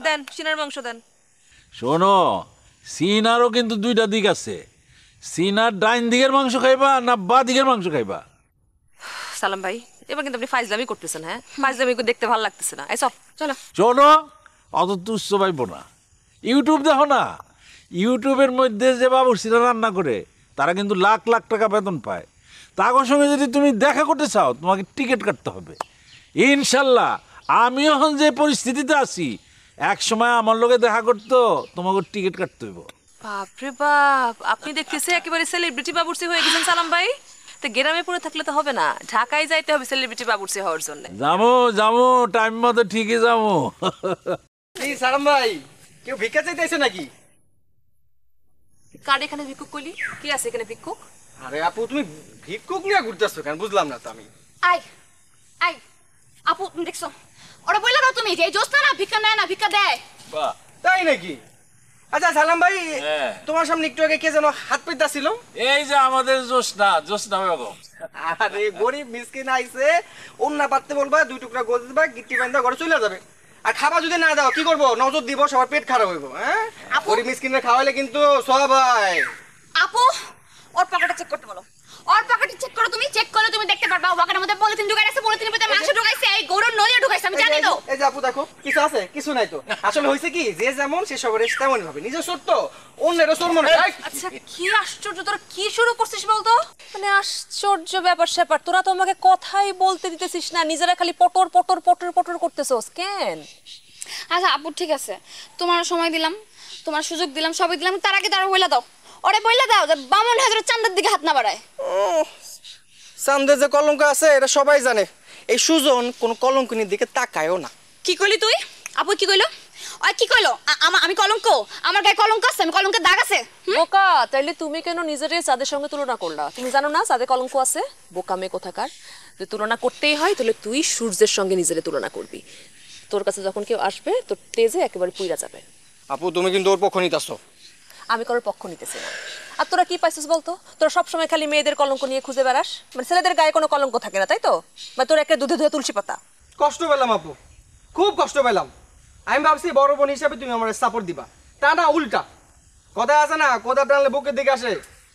দেন সিনার মাংস দেন। শোনো, সিনারও কিন্তু দুইটা দিক আছে। সিনার ডাইন দিকের মাংস খাইবা না বা দিকের মাংস খাইবা? সালাম ভাই, এবার কিন্তু আপনি ফাইজলামি করতেছেন। হ্যাঁ, ফাইজলামি দেখতে ভালো লাগতেছে না। এই সব চলো। শোনো, অত তুচ্ছ পাইব না। ইউটিউব দেখো না, ইউটিউবের মধ্যে যে বাবুর্চিরা রান্না করে তারা কিন্তু লাখ লাখ টাকা বেতন পায়। তার সঙ্গে যদি তুমি দেখা করতে চাও তোমাকে টিকিট কাটতে হবে। ইনশাল্লাহ আমি এখন যে পরিস্থিতিতে আছি, এক সময় আমার লোকে দেখা করতো, তোমাকে টিকিট কাটতে হইব। বাপরে বাপ, আপনি দেখতেছি একেবারে সেলিব্রিটি বাবুর্চি হয়ে গেছেন সালাম ভাই। তো গ্রামে পড়ে থাকলে তো হবে না, ঢাকায় যাইতে হবে সেলিব্রিটি বাবুর্চি হওয়ার জন্য। যাবো যাবো, টাইম মতো ঠিকই যাবো। এই সালাম ভাই, কেউ ভিক্ষা চাইতেছে নাকি? কার এখানে ভিক্ষুক কইলি? কি আছে এখানে ভিক্ষুক? আরে আপু, তুমি ভিক্ষুক নিয়ে ঘুরতেছো কেন? বুঝলাম না তো আমি। আই আই আপু, তুমি দেখছো ওরা বললা না তুমি যে এই জোস্তা না ভিক্ষা নেয় না, ভিক্ষা দেয়। বাহ, তাই নাকি? আচ্ছা সালাম ভাই, হ্যাঁ। তোমার সামনে একটু আগে কে যেন হাত পেতাছিল? এই যে আমাদের জোসনা বেগম। আরে গরিব মিসকিন আইছে, অন্য পাততে বলবা, 2 টুকরা গোল দিবা, গিট্টি বান্ধা ঘরে চলে যাবে। আর খাবার যদি না দাও কি করবো? নজর দিব, সবার পেট খারাপ হইব। হ্যাঁ, গরিব মিসকিনরা খাওয়াইলে কিন্তু সব হয়। আপু, ওর পকেটে চেক করতে বলো। ওর পকেটে চেক করো, তুমি চেক করলে তুমি দেখতে পারবা পকেটের মধ্যে পলিথিন ঢুকাইছে, পলিথিনের ভিতরে মাংস ঢুকাইছে, এই গরুর নলিয়া ঢুকাইছে, আমি জানি তো। এই যে আপু দেখো, কিছু আছে? কিছু নাই তো। আসলে হইছে কি, যে যেমন সে সবার তেমনই ভাবে। নিজে সত্য অন্যেরও চোর মনে হয়। আচ্ছা কি আশ্চর্য, তোরা কি শুরু করছিস বলতো? মানে আশ্চর্য ব্যাপার স্যাপার, তোরা তো আমাকে কথাই বলতে দিতেছিস না, নিজেরা খালি পটর পটর পটর পটর করতেছস কেন? আচ্ছা আপু ঠিক আছে, তোমার সময় দিলাম, তোমার সুযোগ দিলাম, সবই দিলাম, তার আগে তারা বইলা দাও, ওরে বইলা দাও যে বামন হাজারের চান্দের দিকে হাত না বাড়ায়। চাঁদের যে কলঙ্ক আছে এটা সবাই জানে। এই সুজন কোন কলঙ্কনির দিকে তাকায়ও না। কি কইলি তুই? আপু কি কইলো? ওই কি কইলো? আমি কলঙ্ক? আমার গায়ে কলঙ্ক আছে? আমি কলঙ্কের দাগ আছে? বোকা, তাইলে তুমি কেন নিজের চাঁদের সঙ্গে তুলনা করলা? তুমি জানো না চাঁদে কলঙ্ক আছে? বোকা মেয়ে কোথাকার। যদি তুলনা করতেই হয় তাহলে তুই সূর্যের সঙ্গে নিজের তুলনা করবি। তোর কাছে যখন কেউ আসবে তোর তেজে একেবারে পুইরা যাবে। আপু তুমি কিন্তু ওর পক্ষ নিতেছো। আমি কারোর পক্ষ নিতেছি না। আর তোরা কি পাইছিস বলতো? তোরা সবসময় খালি মেয়েদের কলঙ্ক নিয়ে খুঁজে বেড়াস, মানে ছেলেদের গায়ে কোনো কলঙ্ক থাকে না, তাই তো? বা তোর একটা দুধে ধুয়ে তুলসী পাতা। কষ্ট পেলাম আপু, খুব কষ্ট পেলাম। আমি ভাবছি বড় বোন হিসাবে তুমি আমার সাপোর্ট দিবা, তা না উল্টা। কথা আছে না, কথা টানলে বুকের দিকে আসে।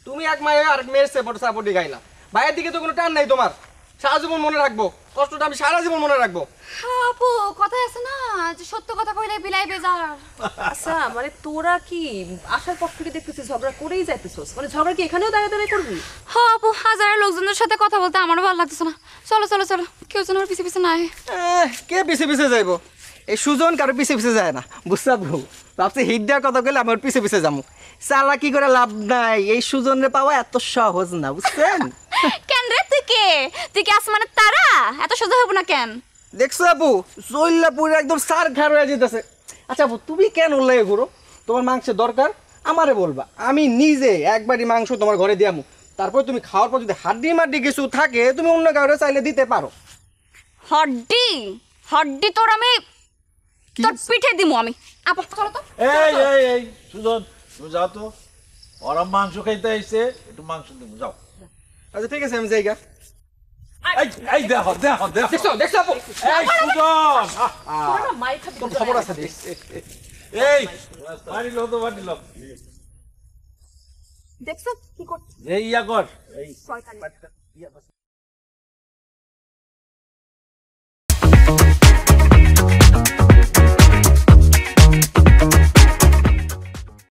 তুমি এক মায়ে আর মেয়ের সাপোর্ট গাইলা। ভাইয়ের দিকে তো কোনো টান নাই তোমার। সারা জীবন মনে রাখবো কষ্টটা, আমি সারা জীবন মনে রাখবো। হ্যাঁ আপু, কথা আছে না যে সত্য কথা কইলে বিলাই বেজার। আচ্ছা মানে তোরা কি আসার পর থেকে দেখতেছিস ঝগড়া করেই যাইতেছিস? মানে ঝগড়া কি এখানেও দাঁড়িয়ে দাঁড়িয়ে করবি? হ্যাঁ আপু, হাজার লোকজনের সাথে কথা বলতে আমারও ভালো লাগতেছে না। চলো চলো চলো, কেউ যেন আমার পিছে পিছে না আয়। কে পিছে পিছে যাইবো? এই সুজন কারো পিছে পিছে যায় না, বুঝতে পারবো। ভাবছি হিট দেওয়ার কথা কইলে আমার পিছে পিছে যাবো। চালা কি করে লাভ নাই, এই সুজনের পাওয়া এত সহজ না, বুঝছেন? কেন রে তুই কে? তুই কি আসমানের তারা? এত সোজা হবো না কেন? দেখছো আপু, চল্লাপুরে একদম সার ঘাড় হয়ে যেতেছে। আচ্ছা আপু, তুমি কেন উল্লেখ করো? তোমার মাংসের দরকার আমারে বলবা, আমি নিজে একবারই মাংস তোমার ঘরে দিয়ামু। তারপর তুমি খাওয়ার পর যদি হাড্ডি মাড্ডি কিছু থাকে তুমি অন্য কাউরে চাইলে দিতে পারো। হড্ডি? হড্ডি তোর আমি তোর পিঠে দিমু আমি। আপু চলো তো। এই এই এই সুজন, তুমি যাও তো, ওরা মাংস খাইতে আইছে, একটু মাংস দেবো, যাও। আচ্ছা ঠিক আছে, আমি যাইগা। এই এই দেখো দেখো দেখো, দেখছো দেখছো আপু, এই সুজন, তোর খবর আছে দেখ। এই বাড়ি লো তো বাড়ি লো, দেখছো কি করছিস? এই ইয়া কর, এই শয়তানি।